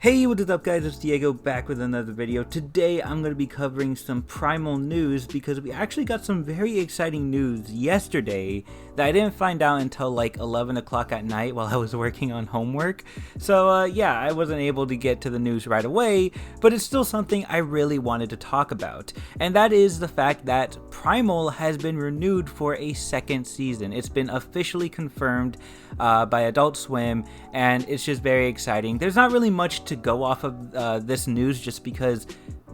Hey, what is up guys, it's Diego back with another video. Today I'm going to be covering some Primal news because we actually got some very exciting news yesterday that I didn't find out until like 11 o'clock at night while I was working on homework. So yeah, I wasn't able to get to the news right away, but it's still something I really wanted to talk about. And that is the fact that Primal has been renewed for a second season. It's been officially confirmed by Adult Swim, and it's just very exciting. There's not really much to go off of this news just because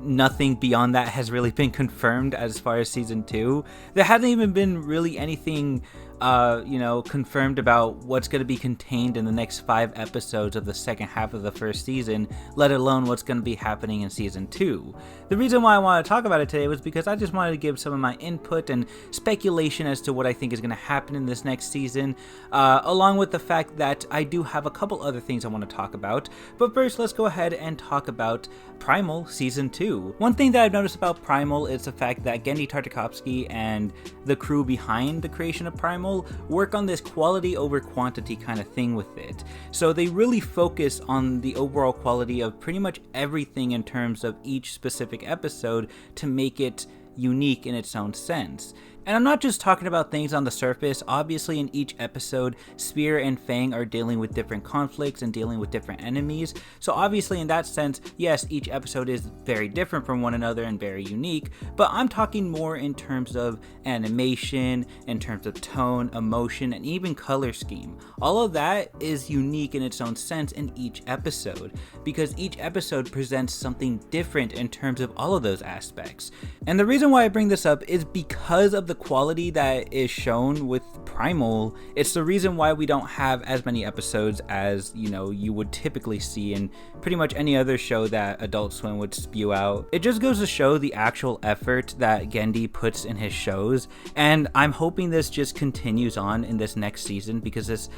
nothing beyond that has really been confirmed as far as season 2. There hasn't even been really anything confirmed about what's going to be contained in the next 5 episodes of the second half of the first season, let alone what's going to be happening in season 2. The reason why I want to talk about it today was because I just wanted to give some of my input and speculation as to what I think is going to happen in this next season, along with the fact that I do have a couple other things I want to talk about. But first, let's go ahead and talk about Primal Season 2. One thing that I've noticed about Primal is the fact that Genndy Tartakovsky and the crew behind the creation of Primal work on this quality over quantity kind of thing with it. So they really focus on the overall quality of pretty much everything in terms of each specific episode to make it unique in its own sense. And I'm not just talking about things on the surface. Obviously in each episode, Spear and Fang are dealing with different conflicts and dealing with different enemies. So obviously in that sense, yes, each episode is very different from one another and very unique, but I'm talking more in terms of animation, in terms of tone, emotion, and even color scheme. All of that is unique in its own sense in each episode, because each episode presents something different in terms of all of those aspects. And the reason why I bring this up is because of the quality that is shown with Primal. It's the reason why we don't have as many episodes as, you would typically see in pretty much any other show that Adult Swim would spew out. It just goes to show the actual effort that Genndy puts in his shows, and I'm hoping this just continues on in this next season, because this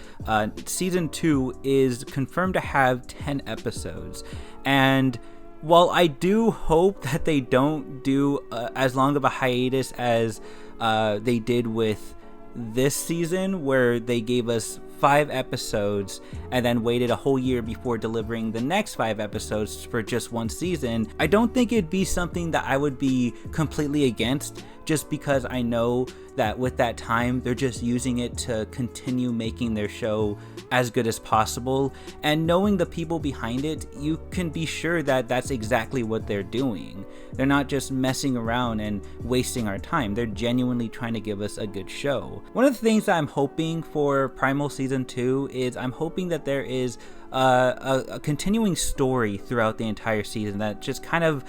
season 2 is confirmed to have 10 episodes. And while I do hope that they don't do as long of a hiatus as they did with this season, where they gave us 5 episodes and then waited a whole year before delivering the next 5 episodes for just one season, I don't think it'd be something that I would be completely against, just because I know that with that time, they're just using it to continue making their show as good as possible. And knowing the people behind it, you can be sure that that's exactly what they're doing. They're not just messing around and wasting our time. They're genuinely trying to give us a good show. One of the things that I'm hoping for Primal Season 2 is I'm hoping that there is a continuing story throughout the entire season that just kind of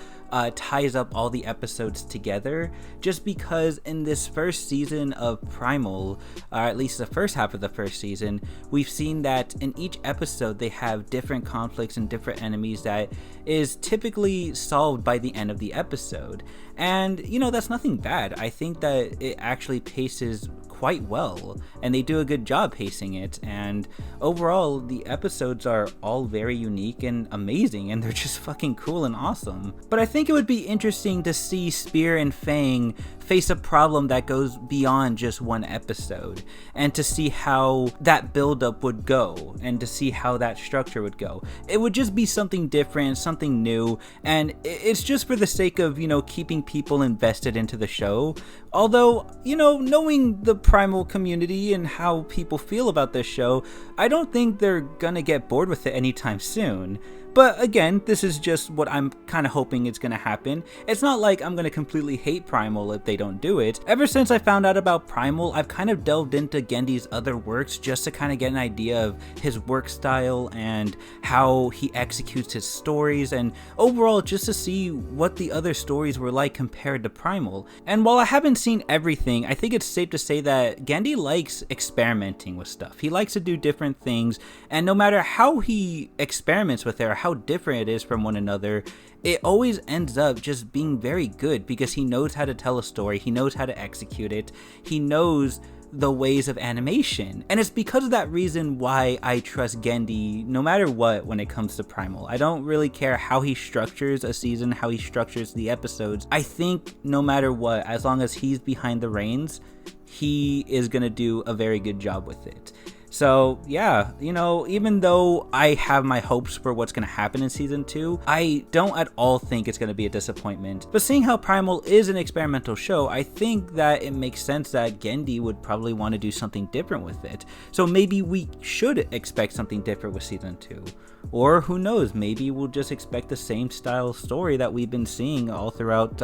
ties up all the episodes together, just because in this first season of Primal, or at least the first half of the first season, we've seen that in each episode they have different conflicts and different enemies that is typically solved by the end of the episode. And that's nothing bad. I think that it actually paces quite well, and they do a good job pacing it, and overall the episodes are all very unique and amazing, and they're just fucking cool and awesome. But I think it would be interesting to see Spear and Fang face a problem that goes beyond just one episode, and to see how that buildup would go, and to see how that structure would go. It would just be something different, something new, and it's just for the sake of, keeping people invested into the show. Although, knowing the Primal community and how people feel about this show, I don't think they're gonna get bored with it anytime soon. But again, this is just what I'm kind of hoping is going to happen. It's not like I'm going to completely hate Primal if they don't do it. Ever since I found out about Primal, I've kind of delved into Genndy's other works just to kind of get an idea of his work style and how he executes his stories, and overall just to see what the other stories were like compared to Primal. And while I haven't seen everything, I think it's safe to say that Genndy likes experimenting with stuff. He likes to do different things, and no matter how he experiments with it or how different it is from one another, it always ends up just being very good, because he knows how to tell a story, he knows how to execute it, he knows the ways of animation. And it's because of that reason why I trust Genndy no matter what when it comes to Primal. I don't really care how he structures a season, how he structures the episodes. I think no matter what, as long as he's behind the reins, he is gonna do a very good job with it. So yeah, you know, even though I have my hopes for what's going to happen in season 2, I don't at all think it's going to be a disappointment. But seeing how Primal is an experimental show, I think that it makes sense that Gendy would probably want to do something different with it. So maybe we should expect something different with season 2. Or who knows, maybe we'll just expect the same style story that we've been seeing all throughout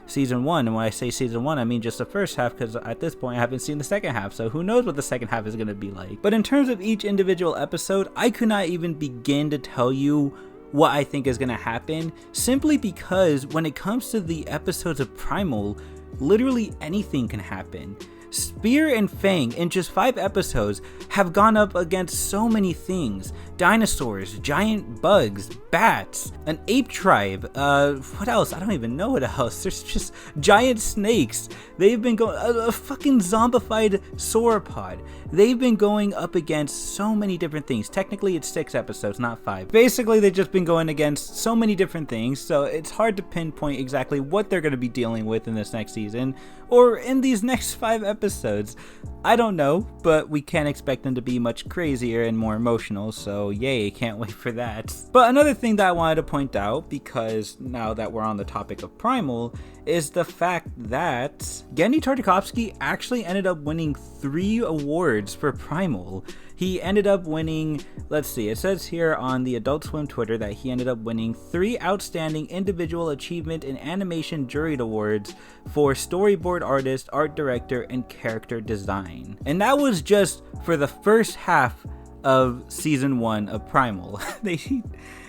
season 1. And when I say season 1, I mean just the first half, because at this point I haven't seen the second half, so who knows what the second half is going to be like. But in terms of each individual episode, I could not even begin to tell you what I think is going to happen, simply because when it comes to the episodes of Primal, literally anything can happen. Spear and Fang in just 5 episodes have gone up against so many things. Dinosaurs, giant bugs, bats, an ape tribe, what else? I don't even know what else. There's just giant snakes. They've been going, a fucking zombified sauropod. They've been going up against so many different things. Technically it's 6 episodes, not 5. Basically they've just been going against so many different things, so it's hard to pinpoint exactly what they're going to be dealing with in this next season, or in these next 5 episodes. I don't know, but we can't expect them to be much crazier and more emotional, so yay, can't wait for that. But another thing that I wanted to point out, because now that we're on the topic of Primal, is the fact that Genndy Tartakovsky actually ended up winning 3 awards for Primal. He ended up winning, let's see, it says here on the Adult Swim Twitter that he ended up winning 3 Outstanding Individual Achievement in Animation Juried Awards for Storyboard Artist, Art Director, and Character Design. And that was just for the first half of season 1 of Primal.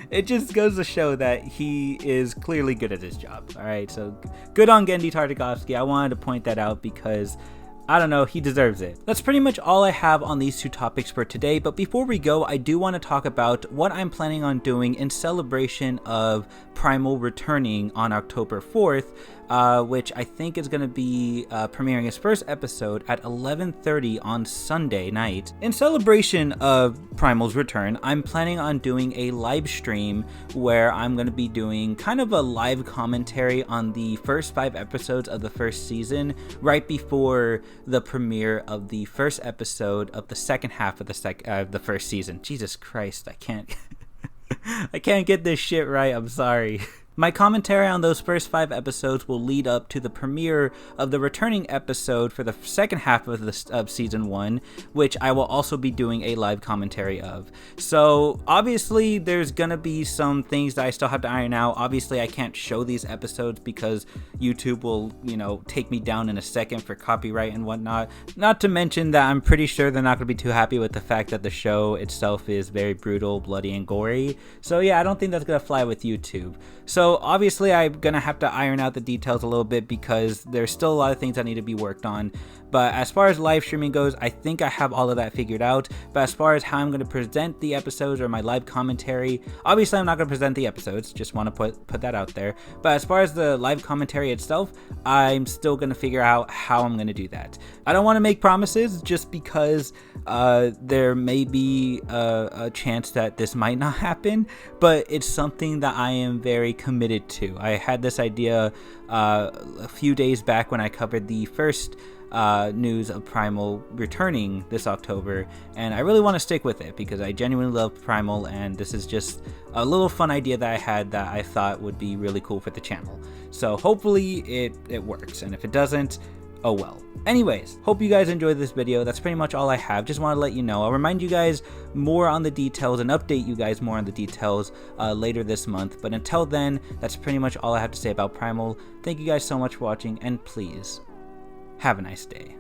It just goes to show that he is clearly good at his job. Alright, so good on Genndy Tartakovsky. I wanted to point that out because, I don't know, he deserves it. That's pretty much all I have on these 2 topics for today, but before we go, I do want to talk about what I'm planning on doing in celebration of Primal returning on October 4th, which I think is going to be premiering its first episode at 11:30 on Sunday night. In celebration of Primal's return, I'm planning on doing a live stream where I'm going to be doing kind of a live commentary on the first 5 episodes of the first season right before the premiere of the first episode of the second half of the first season. Jesus Christ, I can't I can't get this shit right, I'm sorry. My commentary on those first 5 episodes will lead up to the premiere of the returning episode for the second half of season 1, which I will also be doing a live commentary of. So obviously there's gonna be some things that I still have to iron out. Obviously I can't show these episodes because YouTube will, you know, take me down in a second for copyright and whatnot. Not to mention that I'm pretty sure they're not gonna be too happy with the fact that the show itself is very brutal, bloody, and gory. So yeah, I don't think that's gonna fly with YouTube. So obviously I'm gonna have to iron out the details a little bit because there's still a lot of things that need to be worked on. But as far as live streaming goes, I think I have all of that figured out. But as far as how I'm going to present the episodes or my live commentary, obviously I'm not going to present the episodes, just want to put that out there. But as far as the live commentary itself, I'm still going to figure out how I'm going to do that. I don't want to make promises just because there may be a chance that this might not happen, but it's something that I am very committed to. I had this idea a few days back when I covered the first news of Primal returning this October, and I really want to stick with it because I genuinely love Primal, and this is just a little fun idea that I had that I thought would be really cool for the channel. So hopefully it works, and if it doesn't, oh well. Anyways, hope you guys enjoyed this video. That's pretty much all I have. Just want to let you know. I'll remind you guys more on the details and update you guys more on the details later this month. But until then, that's pretty much all I have to say about Primal. Thank you guys so much for watching, and please have a nice day.